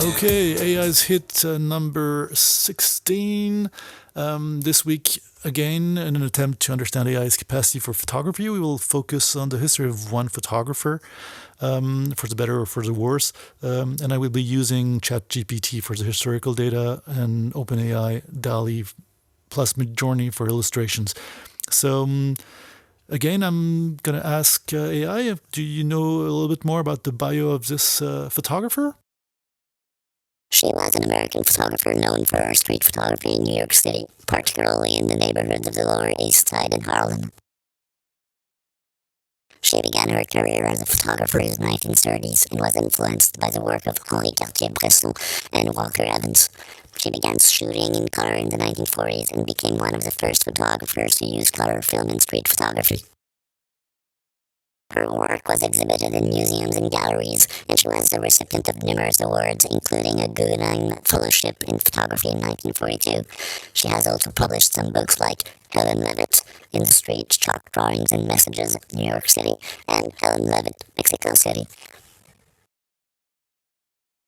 Okay, AI's hit number 16. This week, again, in an attempt to understand AI's capacity for photography, we will focus on the history of one photographer, for the better or for the worse. And I will be using ChatGPT for the historical data and OpenAI, Dall-E plus Midjourney for illustrations. So, again, I'm going to ask AI, do you know a little bit more about the bio of this photographer? She was an American photographer known for her street photography in New York City, particularly in the neighborhoods of the Lower East Side and Harlem. She began her career as a photographer in the 1930s and was influenced by the work of Henri Cartier-Bresson and Walker Evans. She began shooting in color in the 1940s and became one of the first photographers to use color film in street photography. Her work was exhibited in museums and galleries, and she was the recipient of numerous awards, including a Guggenheim Fellowship in Photography in 1942. She has also published some books like Helen Levitt, In the Street, Chalk Drawings and Messages, New York City, and Helen Levitt, Mexico City.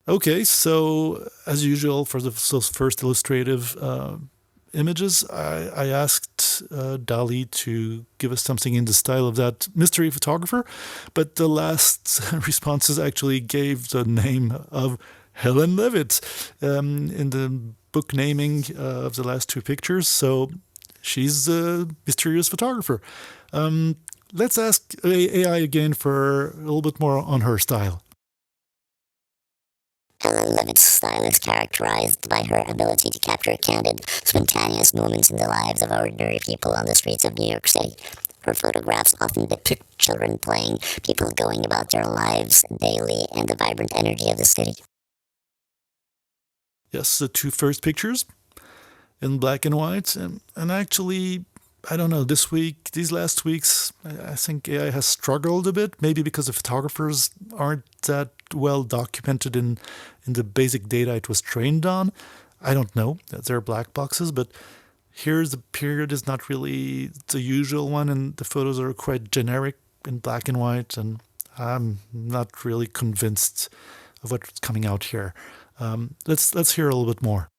Okay, so as usual for those first illustrative images, I asked Dall-E to give us something in the style of that mystery photographer, but the last responses actually gave the name of Helen Levitt in the book naming of the last two pictures, so she's a mysterious photographer. Let's ask AI again for a little bit more on her style. Helen Levitt's style is characterized by her ability to capture candid, spontaneous moments in the lives of ordinary people on the streets of New York City. Her photographs often depict children playing, people going about their lives daily, and the vibrant energy of the city. Yes, the two first pictures in black and white, and actually, I don't know, these last weeks, I think AI has struggled a bit, maybe because the photographers aren't that well documented in the basic data it was trained on. I don't know, they're black boxes, but here the period is not really the usual one, and the photos are quite generic in black and white, and I'm not really convinced of what's coming out here. Let's hear a little bit more.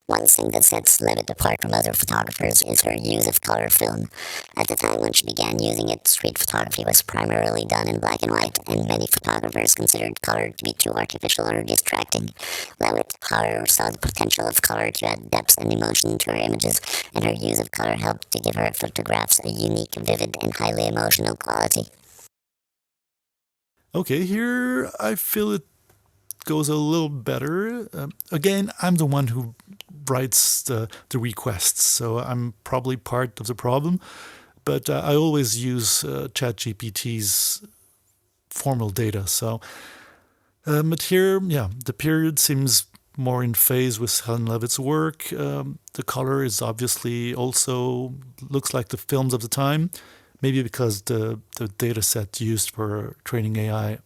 One thing that sets Levitt apart from other photographers is her use of color film. At the time when she began using it, street photography was primarily done in black and white, and many photographers considered color to be too artificial or distracting. Levitt, however, saw the potential of color to add depth and emotion to her images, and her use of color helped to give her photographs a unique, vivid, and highly emotional quality. Okay, here I feel it goes a little better. Again, I'm the one who writes the requests, so I'm probably part of the problem. But I always use ChatGPT's formal data. So, but here, yeah, the period seems more in phase with Helen Levitt's work. The color is obviously also looks like the films of the time, maybe because the data set used for training AI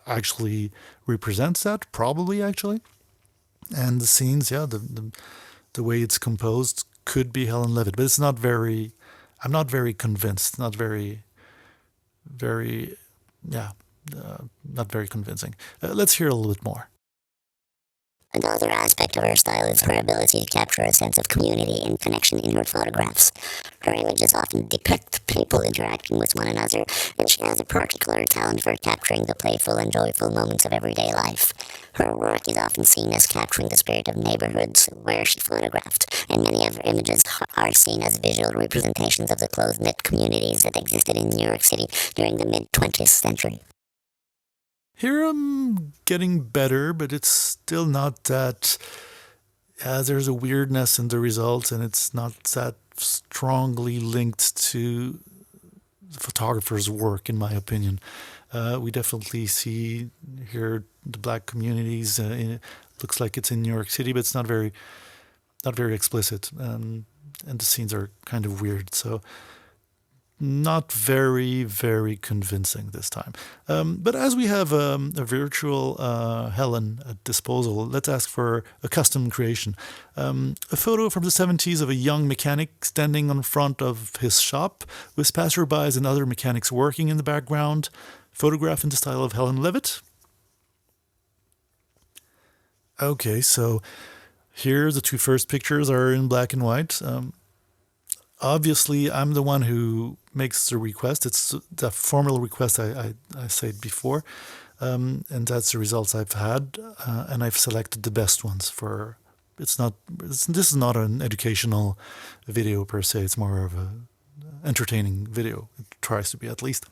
actually represents that, probably actually. And the scenes, yeah, the way it's composed could be Helen Levitt, but I'm not very convinced, not very, yeah, not very convincing. Let's hear a little bit more. Another aspect of her style is her ability to capture a sense of community and connection in her photographs. Her images often depict people interacting with one another, and she has a particular talent for capturing the playful and joyful moments of everyday life. Her work is often seen as capturing the spirit of neighborhoods where she photographed, and many of her images are seen as visual representations of the close-knit communities that existed in New York City during the mid-20th century. Here I'm getting better, but it's still not that. There's a weirdness in the results, and it's not that strongly linked to the photographer's work, in my opinion. We definitely see here the black communities. It looks like it's in New York City, but it's not very explicit, and the scenes are kind of weird. So. Not very, very convincing this time. But as we have a virtual Helen at disposal, let's ask for a custom creation. A photo from the 70s of a young mechanic standing in front of his shop with passerbys and other mechanics working in the background. Photograph in the style of Helen Levitt. Okay, so here the two first pictures are in black and white. Obviously, I'm the one who makes the request. It's the formal request I said before, and that's the results I've had, and I've selected the best ones for. This is not an educational video per se. It's more of a entertaining video. It tries to be at least.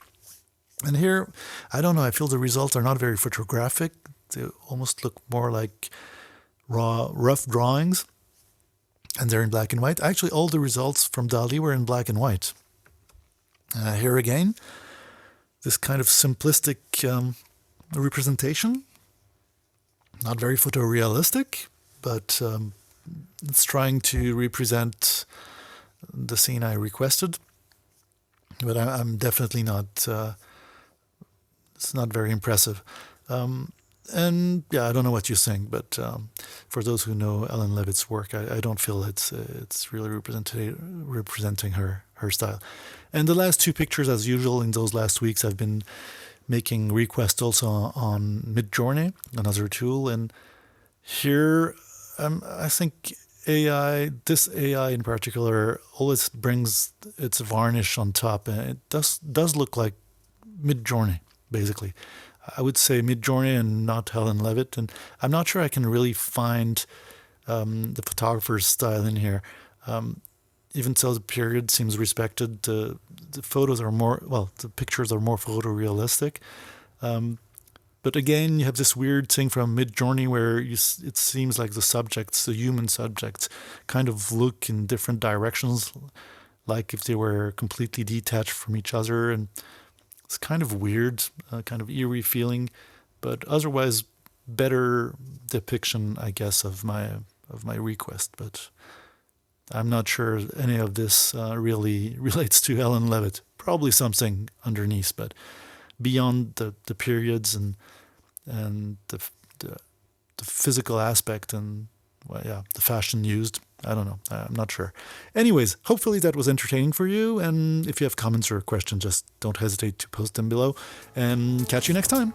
And here, I don't know. I feel the results are not very photographic. They almost look more like rough drawings, and they're in black and white. Actually, all the results from Dall-E were in black and white. Here again, this kind of simplistic representation, not very photorealistic, but it's trying to represent the scene I requested. But I'm definitely not. It's not very impressive. And yeah, I don't know what you think, but for those who know Helen Levitt's work, I don't feel it's really representing her style. And the last two pictures, as usual, in those last weeks, I've been making requests also on Midjourney, another tool, and here I think this AI in particular, always brings its varnish on top, and it does look like Midjourney, basically. I would say Midjourney and not Helen Levitt, and I'm not sure I can really find the photographer's style in here. Even though the period seems respected, the photos are the pictures are more photorealistic. But again, you have this weird thing from Midjourney where it seems like the human subjects, kind of look in different directions, like if they were completely detached from each other, and it's kind of weird, kind of eerie feeling, but otherwise better depiction, I guess, of my request. But I'm not sure any of this really relates to Helen Levitt. Probably something underneath, but beyond the periods and the physical aspect and the fashion used, I don't know. I'm not sure. Anyways, hopefully that was entertaining for you. And if you have comments or questions, just don't hesitate to post them below. And catch you next time.